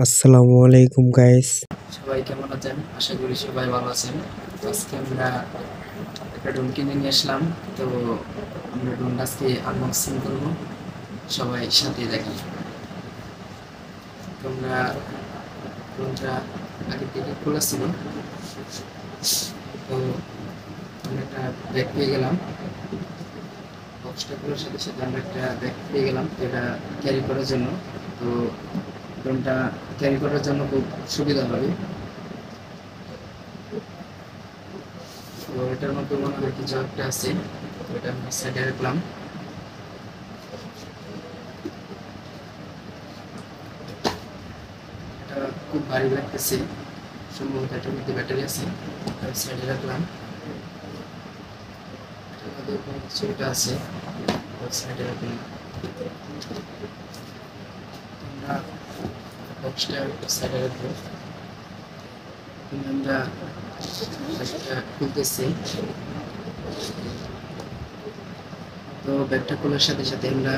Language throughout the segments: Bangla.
আসসালামু আলাইকুম গাইস। সবাই কেমন আছেন? আশা করি সবাই ভালো আছেন। তো আজকে আমরা একটা ড্রোন কিনে নিয়ে আসলাম। তো আমরা ড্রোনটা আজকে আনবক্সিং করব, সবাই সাথে দেখেন। তোমরা ড্রোনটা আগে থেকে খোলা ছিল, তো আমরা একটা ব্যাগ পেয়ে গেলাম। বক্সটা খোলার সাথে সাথে আমরা একটা ব্যাগ পেয়ে গেলাম, যেটা ক্যারি করার জন্য। তো ড্রোনটা ক্যারি করার জন্য খুব সুবিধা হবে। তো এটার মধ্যে মনে হয় কিছু একটা আছে, তো এটা আমরা সাইডে রাখলাম। এটা খুব ভারী লাগতেছে, সম্ভবত এটার মধ্যে ব্যাটারি আছে। সাইডে রাখলাম। এটার মধ্যে কোনো কিছু একটা আছে, সাইডে রাখলাম। আমরা বক্সটা সাইডে রাখবো। আমরা ব্যাগটা খুলতেছি। তো ব্যাগটা খোলার সাথে সাথে আমরা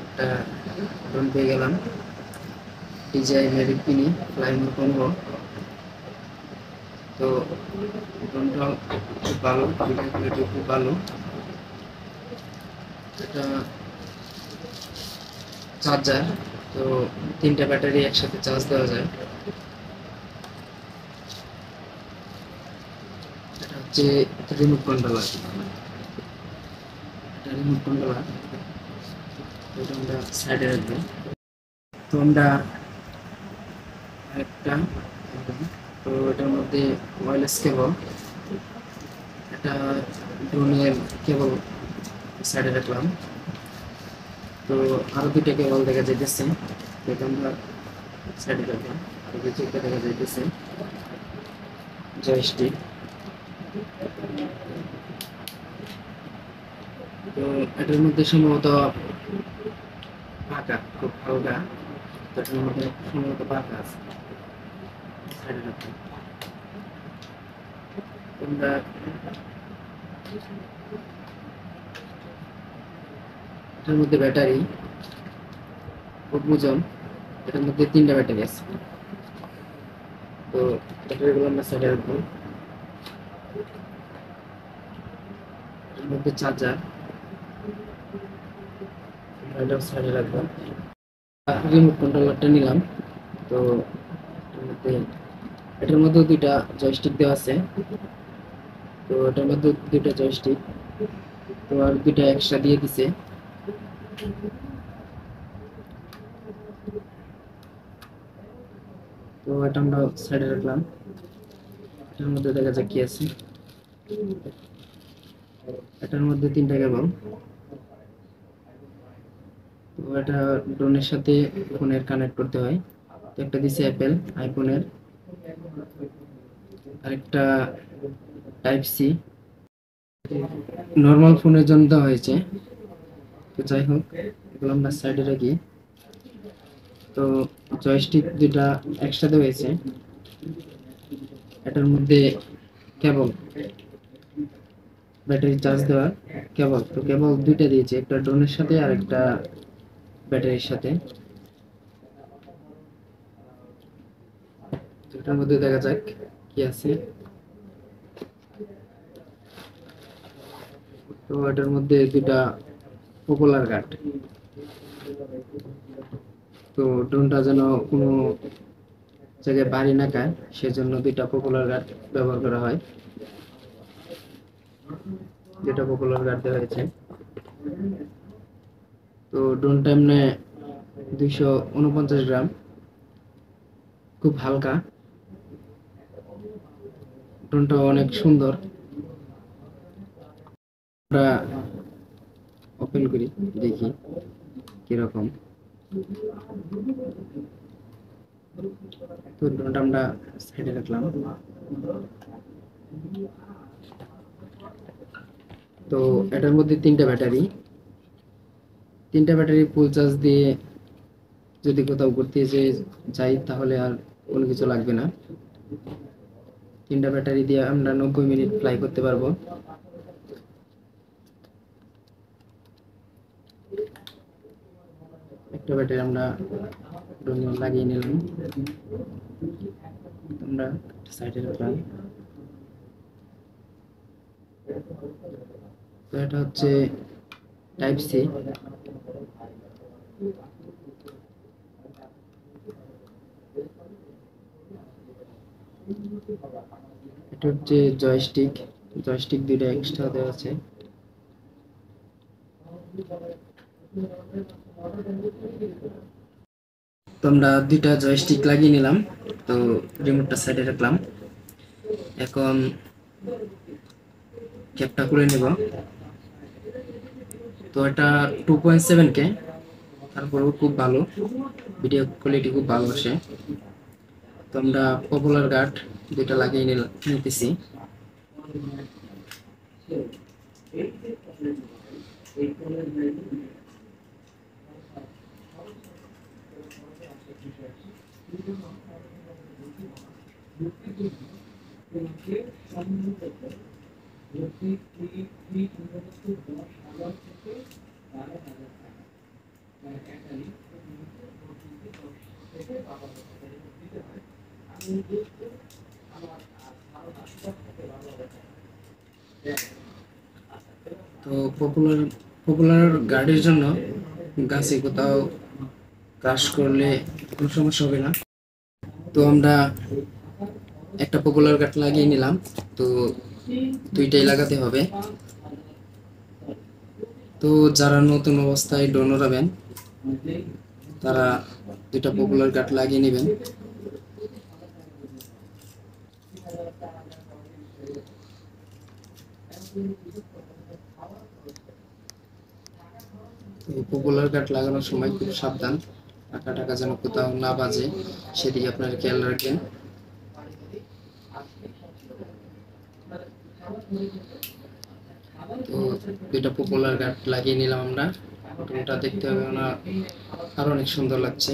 একটা ড্রোন পেয়ে গেলাম, ডিজাই মেরিক পিনি ফ্লাইং কনভো। তো ড্রোনটা খুব ভালো, ভিডিও কোয়ালিটি খুব ভালো। এটা চার্জার, তো তিনটা ব্যাটারি একসাথে চার্জ দেওয়া যায়। এটা হচ্ছে রিমোট কন্ট্রোলার। এটা রিমোট কন্ট্রোলার, এটা আমরা সাইডে রাখবো। তো আমরা একটা, তো এটার মধ্যে ওয়্যারলেস কেবল, এটা ড্রোনের কেবল সাইডে রাখলাম। তো আরো দুইটা কেবল দেখা যাইতেছে, এটা আমরা সাইডে রাখলাম। আরো দুইটা দেখা যাইতেছে জয়স্টিক। তো এটার মধ্যে সম্ভবত পাকা, খুব হালকা। তো এটার মধ্যে সম্ভবত পাকা আছে, সাইডে রাখলাম। তোমরা এটার মধ্যে ব্যাটারি খুব ওজন, এটার মধ্যে তিনটা ব্যাটারি আছে। তো ব্যাটারিগুলো আমরা সাইডে রাখবো। এর মধ্যে চার্জার, এটাও সাইডে রাখবো। রিমোট কন্ট্রোলারটা নিলাম। তো এটার মধ্যে দুইটা জয়স্টিক দেওয়া আছে। তো এটার মধ্যে দুইটা জয়স্টিক, তো আর দুইটা এক্সট্রা দিয়ে দিছে। তো এটা আমরা সাইডে রাখলাম। এটার মধ্যে দেখা যাক কি আছে। এটার মধ্যে তিনটা কেবল। তো এটা ড্রোনের সাথে ফোনের কানেক্ট করতে হয়। তো একটা দিছে অ্যাপেল আইফোনের, আরেকটা টাইপ সি নর্মাল ফোনের জন্য দেওয়া হয়েছে। তো যাই হোক, এগুলো আমরা সাইডে রাখি। তো জয়স্টিক দুটা একসাথে হয়েছে। এটার মধ্যে কেবল, ব্যাটারি চার্জ দেওয়ার কেবল। তো কেবল দুইটা দিয়েছে, একটা ড্রোনের সাথে আর একটা ব্যাটারির সাথে। এটার মধ্যে দেখা যাক কি আছে। তো এটার মধ্যে দুটা পপুলার গার্ড। তো ড্রোনটা যেন কোনো জায়গায় বাড়ি না খায়, সেজন্য দুইটা পপুলার গার্ড ব্যবহার করা হয়। যেটা পপুলার গার্ড দেওয়া হয়েছে। তো ড্রোনটা এমনি 249 গ্রাম, খুব হালকা। ড্রোনটা অনেক সুন্দর। আমরা ওপেন করি, দেখি কিরকম। তো ড্রোনটা আমরা সাইডে রাখলাম। তো এটার মধ্যে তিনটা ব্যাটারি ফুল চার্জ দিয়ে যদি কোথাও ঘুরতে যাই, তাহলে আর কোনো কিছু লাগবে না। তিনটা ব্যাটারি দিয়ে আমরা 90 মিনিট ফ্লাই করতে পারবো। একটা ব্যাটারি আমরা ড্রোনে লাগিয়ে নিলাম। আমরা সাইডে রাখলাম। তো এটা হচ্ছে টাইপ সি। এটা হচ্ছে জয়স্টিক। জয়স্টিক দুইটা এক্সট্রা দেওয়া আছে। তো আমরা দুইটা জয়স্টিক লাগিয়ে নিলাম। তো রিমোটটা সাইডে রাখলাম। এখন ক্যাপটা খুলে নেব। তো এটা 2.7K, তারপরেও খুব ভালো, ভিডিও কোয়ালিটি খুব ভালো আসে। তো আমরা পপুলার গার্ড দুইটা লাগিয়ে নিতেছি। তো পপুলার গার্ডের জন্য গাছে কোথাও ক্রাশ করলে কোনো সমস্যা হবে না। তো আমরা একটা পপুলার গার্ড লাগিয়ে নিলাম। তো দুইটাই লাগাতে হবে। তো যারা নতুন অবস্থায় ড্রোন উড়াবেন তারা দুইটা পপুলার গার্ড লাগিয়ে নেবেন। পপুলার গার্ড লাগানোর সময় খুব সাবধান, টাকা যেন কোথাও না বাজে, সেদিকে আপনারা খেয়াল রাখবেন। তো দুইটা পপুলার গার্ড লাগিয়ে নিলাম আমরা। ড্রোনটা দেখতে হবে না, আরো অনেক সুন্দর লাগছে,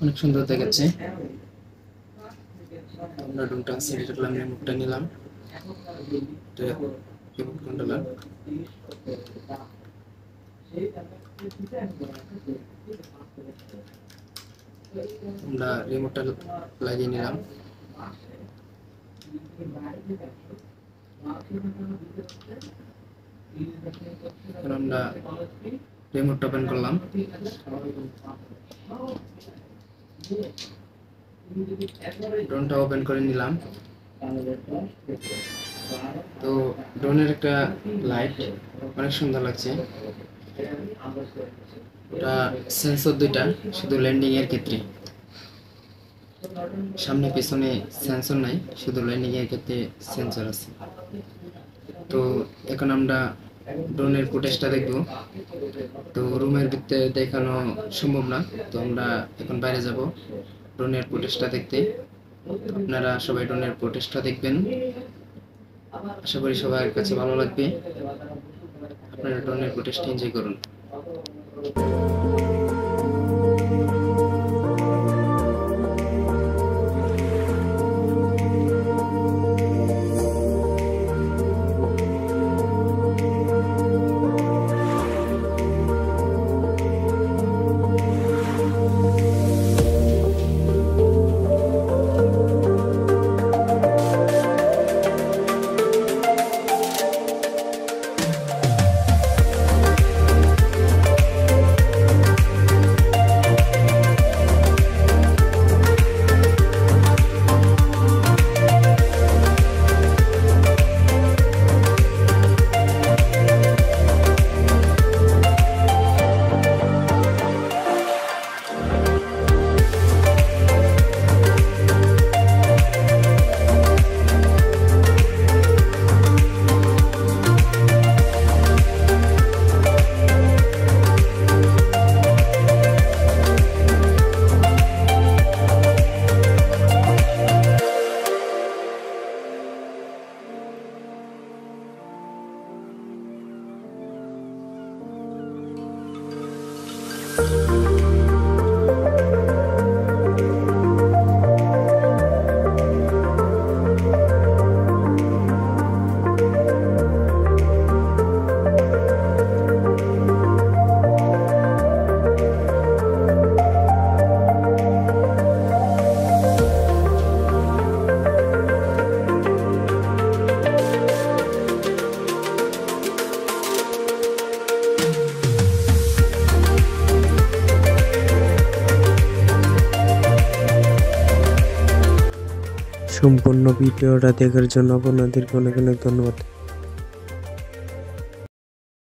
অনেক সুন্দর দেখাচ্ছে। আমরা ড্রোনটা সেট করলাম, রিমোটটা নিলাম, রিমোট কন্ট্রোলার। আমরা রিমোটটা লাগিয়ে নিলাম। এখন আমরা রিমোটটা ওপেন করলাম। ড্রোনটা ওপেন করে নিলাম। তো ড্রোনের একটা লাইট অনেক সুন্দর লাগছে। ওটা সেন্সর দুইটা, শুধু ল্যান্ডিং এর ক্ষেত্রে, সামনে পেছনে সেন্সর নাই, শুধু ল্যান্ডিং এর ক্ষেত্রে সেন্সর আছে। তো এখন আমরা ড্রোনের ফুটেজটা দেখব। তো রুমের ভিতরে দেখানো সম্ভব না, তো আমরা এখন বাইরে যাব ড্রোনের ফুটেজটা দেখতে। আপনারা সবাই ড্রোনের ফুটেজটা দেখবেন, আশা করি সবার কাছে ভালো লাগবে। আপনারা ড্রোনের ফুটেজটা এনজয় করুন। সম্পূর্ণ ভিডিওটা দেখার জন্য আপনাদেরকে অনেক অনেক ধন্যবাদ।